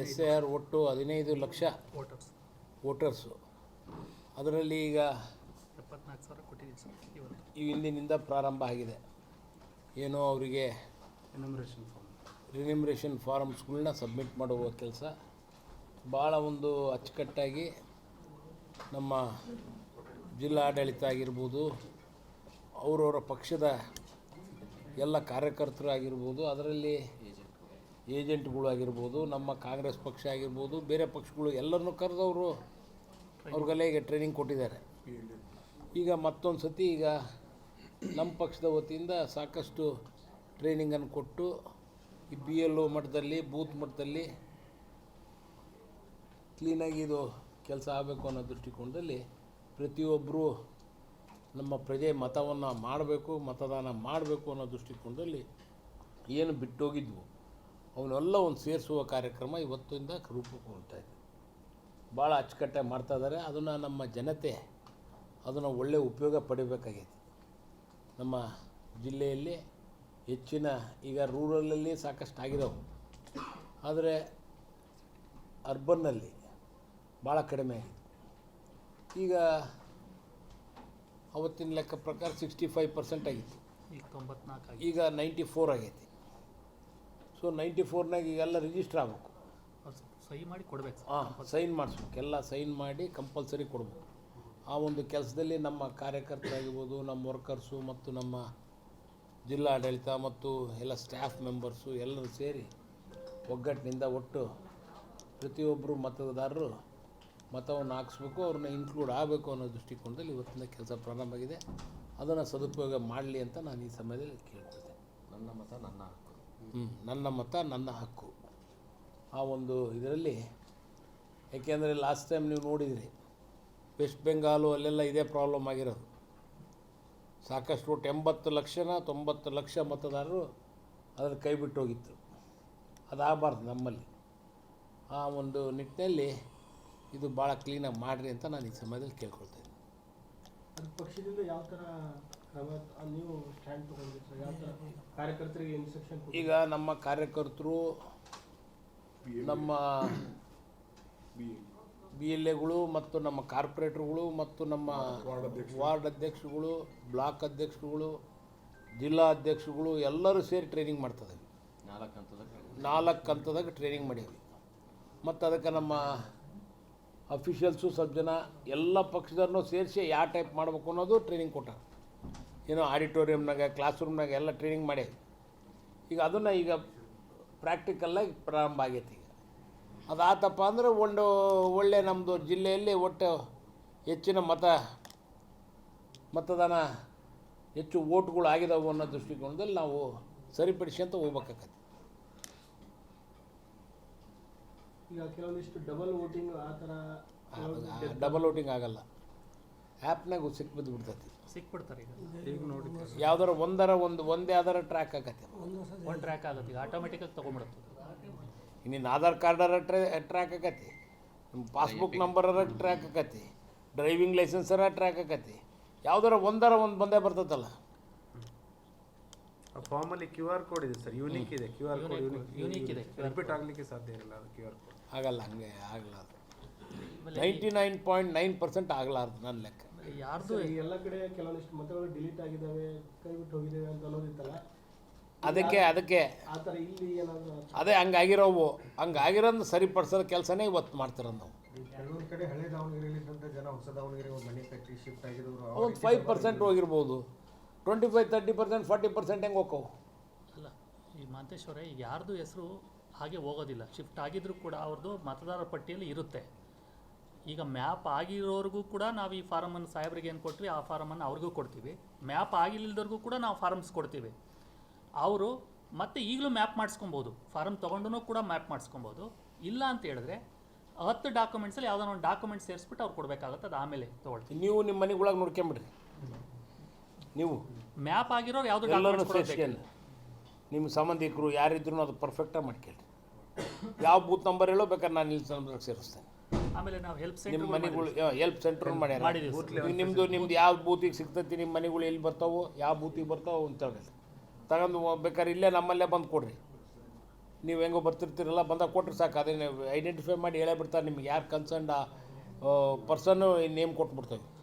SIR ಒಟ್ಟು 15 lakh voters. ಅದರಲ್ಲಿ ಈಗ 74,000 ಕೊಟ್ಟಿದ್ದೀವಿ ಸರ್. ಈ ಹಿಂದಿನಿಂದ ಪ್ರಾರಂಭ ಆಗಿದೆ. ಏನೋ ಅವರಿಗೆ ರಿನಿಮ್ರೇಷನ್ ಫಾರಮ್ಸ್ಗಳನ್ನ ಸಬ್ಮಿಟ್ ಮಾಡುವ ಕೆಲಸ ಭಾಳ ಒಂದು ಅಚ್ಚುಕಟ್ಟಾಗಿ ನಮ್ಮ ಜಿಲ್ಲಾಡಳಿತ ಆಗಿರ್ಬೋದು, ಅವರವರ ಪಕ್ಷದ ಎಲ್ಲ ಕಾರ್ಯಕರ್ತರಾಗಿರ್ಬೋದು, ಅದರಲ್ಲಿ ಏಜೆಂಟ್ಗಳು ಆಗಿರ್ಬೋದು, ನಮ್ಮ ಕಾಂಗ್ರೆಸ್ ಪಕ್ಷ ಆಗಿರ್ಬೋದು, ಬೇರೆ ಪಕ್ಷಗಳು ಎಲ್ಲರನ್ನೂ ಕರೆದವರು ಅವ್ರಿಗೆಲ್ಲ ಈಗ ಟ್ರೈನಿಂಗ್ ಕೊಟ್ಟಿದ್ದಾರೆ. ಈಗ ಮತ್ತೊಂದು ಸತಿ ಈಗ ನಮ್ಮ ಪಕ್ಷದ ವತಿಯಿಂದ ಸಾಕಷ್ಟು ಟ್ರೈನಿಂಗನ್ನು ಕೊಟ್ಟು ಈ BLO ಮಟ್ಟದಲ್ಲಿ, ಬೂತ್ ಮಟ್ಟದಲ್ಲಿ ಕ್ಲೀನಾಗಿ ಇದು ಕೆಲಸ ಆಗಬೇಕು ಅನ್ನೋ ದೃಷ್ಟಿಕೋನದಲ್ಲಿ ಪ್ರತಿಯೊಬ್ಬರು ನಮ್ಮ ಪ್ರಜೆ ಮತವನ್ನು ಮಾಡಬೇಕು, ಮತದಾನ ಮಾಡಬೇಕು ಅನ್ನೋ ದೃಷ್ಟಿಕೋನದಲ್ಲಿ ಏನು ಬಿಟ್ಟೋಗಿದ್ವು ಅವನ್ನೆಲ್ಲ ಒಂದು ಸೇರಿಸುವ ಕಾರ್ಯಕ್ರಮ ಇವತ್ತಿಂದ ರೂಪುಗೊಳ್ತಾ ಇದೆ. ಭಾಳ ಅಚ್ಚುಕಟ್ಟಾಗಿ ಮಾಡ್ತಾಯಿದ್ದಾರೆ. ಅದನ್ನು ನಮ್ಮ ಜನತೆ ಅದನ್ನು ಒಳ್ಳೆಯ ಉಪಯೋಗ ಪಡಿಬೇಕಾಗೈತಿ. ನಮ್ಮ ಜಿಲ್ಲೆಯಲ್ಲಿ ಹೆಚ್ಚಿನ ಈಗ ರೂರಲಲ್ಲಿ ಸಾಕಷ್ಟು ಆಗಿದಾವೆ, ಆದರೆ ಅರ್ಬನ್ನಲ್ಲಿ ಭಾಳ ಕಡಿಮೆ ಆಗಿದೆ. ಈಗ ಅವತ್ತಿನ ಲೆಕ್ಕ ಪ್ರಕಾರ 65% ಆಗಿತ್ತು, ಈಗ 94 ಈಗ 94 ಆಗೈತಿ. ಸೊ 94ನಾಗ ಈಗೆಲ್ಲ ರಿಜಿಸ್ಟರ್ ಆಗಬೇಕು, ಸಹಿ ಮಾಡಿ ಕೊಡಬೇಕು. ಸೈನ್ ಮಾಡಿಸ್ಬೇಕು, ಎಲ್ಲ ಸೈನ್ ಮಾಡಿ ಕಂಪಲ್ಸರಿ ಕೊಡಬೇಕು. ಆ ಒಂದು ಕೆಲಸದಲ್ಲಿ ನಮ್ಮ ಕಾರ್ಯಕರ್ತರಾಗಿರ್ಬೋದು, ನಮ್ಮ ವರ್ಕರ್ಸು ಮತ್ತು ನಮ್ಮ ಜಿಲ್ಲಾಡಳಿತ ಮತ್ತು ಎಲ್ಲ ಸ್ಟಾಫ್ ಮೆಂಬರ್ಸು ಎಲ್ಲರೂ ಸೇರಿ ಒಗ್ಗಟ್ಟಿನಿಂದ ಒಟ್ಟು ಪ್ರತಿಯೊಬ್ಬರು ಮತದಾರರು ಮತವನ್ನು ಹಾಕಿಸ್ಬೇಕು, ಅವ್ರನ್ನ ಇನ್ಕ್ಲೂಡ್ ಆಗಬೇಕು ಅನ್ನೋ ದೃಷ್ಟಿಕೋನದಲ್ಲಿ ಇವತ್ತಿನ ಕೆಲಸ ಪ್ರಾರಂಭ ಆಗಿದೆ. ಅದನ್ನು ಸದುಪಯೋಗ ಮಾಡಲಿ ಅಂತ ನಾನು ಈ ಸಮಯದಲ್ಲಿ ಕೇಳ್ಕೊಳ್ತೇನೆ. ನನ್ನ ಮತ ನನ್ನ ಹಕ್ಕು. ನನ್ನ ಮತ ನನ್ನ ಹಕ್ಕು. ಆ ಒಂದು ಇದರಲ್ಲಿ ಏಕೆಂದರೆ ಲಾಸ್ಟ್ ಟೈಮ್ ನೀವು ನೋಡಿದಿರಿ, ವೆಸ್ಟ್ ಬೆಂಗಾಲು ಅಲ್ಲೆಲ್ಲ ಇದೇ ಪ್ರಾಬ್ಲಮ್ ಆಗಿರೋದು. ಸಾಕಷ್ಟು ಒಟ್ಟು 80 ಲಕ್ಷ ಮತದಾರರು ಅದನ್ನು ಕೈ ಬಿಟ್ಟು ಹೋಗಿತ್ತು. ಅದಾಗಬಾರ್ದು ನಮ್ಮಲ್ಲಿ. ಆ ಒಂದು ನಿಟ್ಟಿನಲ್ಲಿ ಇದು ಭಾಳ ಕ್ಲೀನಾಗಿ ಮಾಡಿರಿ ಅಂತ ನಾನು ಈ ಸಮಯದಲ್ಲಿ ಕೇಳ್ಕೊಳ್ತೇನೆ. ಪಕ್ಷದಿಂದ ಯಾವ ಥರ ನೀವು ಸ್ಟ್ಯಾಂಡ್ ತೊಗೊಂಡಿದ್ದೀರಿ? ಯಾವ ಥರ ಕಾರ್ಯಕರ್ತರಿಗೆ ಇನ್ಸ್ಟ್ರಕ್ಷನ್? ಈಗ ನಮ್ಮ ಕಾರ್ಯಕರ್ತರು, ನಮ್ಮ BLAಗಳು ಮತ್ತು ನಮ್ಮ ಕಾರ್ಪೊರೇಟ್ರುಗಳು ಮತ್ತು ನಮ್ಮ ವಾರ್ಡ್ ಅಧ್ಯಕ್ಷರುಗಳು, ಬ್ಲಾಕ್ ಅಧ್ಯಕ್ಷರುಗಳು, ಜಿಲ್ಲಾ ಅಧ್ಯಕ್ಷರುಗಳು ಎಲ್ಲರೂ ಸೇರಿ ಟ್ರೈನಿಂಗ್ ಮಾಡ್ತಿದ್ದೀವಿ. 4 ಹಂತದಾಗ ಟ್ರೈನಿಂಗ್ ಮಾಡೀವಿ. ಮತ್ತು ಅದಕ್ಕೆ ನಮ್ಮ ಅಫಿಷಿಯಲ್ಸು ಸ್ವಲ್ಪ ಜನ ಎಲ್ಲ ಪಕ್ಷದವ್ರನ್ನೂ ಸೇರಿಸಿ ಯಾವ ಟೈಪ್ ಮಾಡಬೇಕು ಅನ್ನೋದು ಟ್ರೈನಿಂಗ್ ಕೊಟ್ಟಾರೆ. ಏನೋ ಆಡಿಟೋರಿಯಮ್ನಾಗ, ಕ್ಲಾಸ್ ರೂಮ್ನಾಗ ಎಲ್ಲ ಟ್ರೈನಿಂಗ್ ಮಾಡೇವಿ. ಈಗ ಅದನ್ನು ಈಗ ಪ್ರಾಕ್ಟಿಕಲ್ಲಾಗಿ ಪ್ರಾರಂಭ ಆಗೈತಿ. ಈಗ ಅದಾತಪ್ಪ ಅಂದರೆ ಒಂದು ಒಳ್ಳೆ ನಮ್ಮದು ಜಿಲ್ಲೆಯಲ್ಲಿ ಒಟ್ಟು ಹೆಚ್ಚಿನ ಮತದಾನ ಹೆಚ್ಚು ಓಟ್ಗಳು ಆಗಿದಾವೆ ಅನ್ನೋ ದೃಷ್ಟಿಕೋನದಲ್ಲಿ ನಾವು ಸರಿಪಡಿಸ್ಕೊಂತ ಹೋಗ್ಬೇಕಾಗತ್ತೆ. ಈಗ ಕೆಲವೊಂದಿಷ್ಟು ಡಬಲ್ ವೋಟಿಂಗ್ ಆ ಥರ ಡಬಲ್ ವೋಟಿಂಗ್ ಆಗಲ್ಲ. ಆ್ಯಪ್ನಾಗ ಸಿಕ್ಬಿದ್ದು ಬಿಡ್ತೈತಿ, ಸಿಕ್ಬಿಡ್ತಾರೆ. ಈಗ ನೋಡಿ ಯಾವ್ದಾರ ಒಂದೇ ಆಧಾರ ಟ್ರ್ಯಾಕ್ ಆಗತ್ತೆ, ಒಂದು ಟ್ರ್ಯಾಕ್ ಆಗುತ್ತೆ. ಈಗ ಆಟೋಮೆಟಿಕಾಗಿ ತೊಗೊಂಡ್ಬಿಡುತ್ತೆ. ಇನ್ನಿನ್ನು ಆಧಾರ್ ಕಾರ್ಡರ ಟ್ರ್ಯಾಕ್ ಆಕತಿ, ನಿಮ್ಮ ಪಾಸ್ಬುಕ್ ನಂಬರರ ಟ್ರ್ಯಾಕ್ ಆಕತಿ, ಡ್ರೈವಿಂಗ್ ಲೈಸೆನ್ಸರ ಟ್ರ್ಯಾಕ್ ಆಕತಿ. ಯಾವ್ದಾರ ಒಂದು ಬಂದೇ ಬರ್ತೈತಲ್ಲ. ಫಾರ್ಮಲ್ಲಿ QR ಕೋಡ್ ಇದೆ ಸರ್, ಯೂನಿಕ್ ಇದೆ. QR ಕೋಡ್ ಯೂನಿಕ್ ಇದೆ, ರಿಪೀಟ್ ಆಗಲಿಕ್ಕೆ ಸಾಧ್ಯ ಇಲ್ಲ ಅದು QR ಕೋಡ್. ಆಗಲ್ಲ, ಹಂಗೆ ಆಗಲಾರ್ದು. 99.9% ಆಗಲಾರ್ದು ನನ್ನ ಲೆಕ್ಕ. ಯಾರ್ದು ಎಲ್ಲ ಕಡೆ ಕೆಲವೊಂದಿಷ್ಟು ಮತಗಳು ಡಿಲೀಟ್ ಆಗಿದ್ದಾವೆ, ಕೈ ಬಿಟ್ಟು ಹೋಗಿದ್ದಾವೆ ಅಂತ ಅನ್ನೋದಿತ್ತಲ್ಲ, ಅದಕ್ಕೆ ಆ ಥರ ಇಲ್ಲಿ ಏನಾದರೂ ಅದೇ ಹಂಗಾಗಿರೋದು ಸರಿಪಡಿಸೋ ಕೆಲಸನೇ ಇವತ್ತು ಮಾಡ್ತಿರೋದು ನಾವು. ಕೆಲವೊಂದು ಕಡೆ ಹಳೆ ದಾವಣಗೆರೆಯಲ್ಲಿ ಜನ ಹೊಸ ದಾವಣಗೆರೆ ಒಂದು ಮನೆ ಕಟ್ಟಿ ಶಿಫ್ಟ್ ಆಗಿರೋರು ಒಂದು 5% ಹೋಗಿರ್ಬೋದು, 25, 30%, 40% ಹೆಂಗೆ ಹೋಕ್ಕವು? ಅಲ್ಲ, ಈ ಮಹಂತೇಶ್ವರ ಈಗ ಯಾರ್ದು ಹೆಸರು ಹಾಗೆ ಹೋಗೋದಿಲ್ಲ. ಶಿಫ್ಟ್ ಆಗಿದ್ರೂ ಕೂಡ ಅವ್ರದ್ದು ಮತದಾರರ ಪಟ್ಟಿಯಲ್ಲಿ ಇರುತ್ತೆ. ಈಗ ಮ್ಯಾಪ್ ಆಗಿರೋರಿಗೂ ಕೂಡ ನಾವು ಈ ಫಾರಮನ್ನು ಸಾಹೇಬ್ರಿಗೆ ಏನು ಕೊಟ್ವಿ ಆ ಫಾರಮನ್ನು ಅವ್ರಿಗೂ ಕೊಡ್ತೀವಿ. ಮ್ಯಾಪ್ ಆಗಿಲ್ಲದವ್ರಿಗೂ ಕೂಡ ನಾವು ಫಾರಮ್ಸ್ ಕೊಡ್ತೀವಿ. ಅವರು ಮತ್ತೆ ಈಗಲೂ ಮ್ಯಾಪ್ ಮಾಡಿಸ್ಕೊಬೋದು, ಫಾರಮ್ ತೊಗೊಂಡು ಕೂಡ ಮ್ಯಾಪ್ ಮಾಡಿಸ್ಕೊಬೋದು. ಇಲ್ಲ ಅಂತ ಹೇಳಿದ್ರೆ 10 ಡಾಕ್ಯುಮೆಂಟ್ಸಲ್ಲಿ ಯಾವುದೋ ಒಂದು ಡಾಕ್ಯುಮೆಂಟ್ ಸೇರಿಸ್ಬಿಟ್ಟು ಅವ್ರು ಕೊಡಬೇಕಾಗುತ್ತೆ. ಅದು ಆಮೇಲೆ ತೊಗೊಳ್ತೀವಿ. ನೀವು ನಿಮ್ಮ ಮನೆಗಳಾಗ ನೋಡ್ಕೊಂಬಿಡ್ರಿ. ನೀವು ಮ್ಯಾಪ್ ಆಗಿರೋರು ಯಾವುದು ಎಲ್ಲರೂ ಸೇರಿಸ್ಕೊಂಡು ನಿಮ್ಮ ಸಂಬಂಧಿಕರು ಯಾರಿದ್ರು ಅದು ಪರ್ಫೆಕ್ಟಾಗಿ ಮಾಡ್ಕೊಳ್ಳಿ. ಯಾವ ಬೂತ್ ನಂಬರ್ ಹೇಳೋ ಬೇಕಾದ್ರೆ ನಾನು ಇಲ್ಲಿ ನಂಬರ್ಗೆ ಸೇರಿಸ್ತೇನೆ. ಆಮೇಲೆ ನಾವು ಹೆಲ್ಪ್ ನಿಮ್ಮ ಸೆಂಟರ್ ಮನೆಗಳು ಹೆಲ್ಪ್ ಸೆಂಟರ್ ಮಾಡ್ಯಾರ. ನಿಮ್ಮದು ಯಾವ ಬೂತಿಗೆ ಸಿಗ್ತೈತಿ, ನಿಮ್ಮ ಮನೆಗಳು ಎಲ್ಲಿ ಬರ್ತಾವೋ, ಯಾವ ಬೂತಿಗೆ ಬರ್ತಾವೋ ಅಂತ ಹೇಳಿ ತಗೊಂಡು ಬೇಕಾದ್ರೆ ಇಲ್ಲೇ ನಮ್ಮಲ್ಲೇ ಬಂದು ಕೊಡ್ರಿ. ನೀವು ಹೆಂಗೋ ಬರ್ತಿರ್ತೀರಲ್ಲ ಬಂದಾಗ ಕೊಟ್ಟರೆ ಸಾಕು, ಅದನ್ನು ಐಡೆಂಟಿಫೈ ಮಾಡಿ ಹೇಳೇ ಬಿಡ್ತಾರೆ ನಿಮ್ಗೆ ಯಾರು ಕನ್ಸರ್ನ್ಡ್ ಪರ್ಸನ್ನು ನೇಮ್ ಕೊಟ್ಬಿಡ್ತೇವೆ.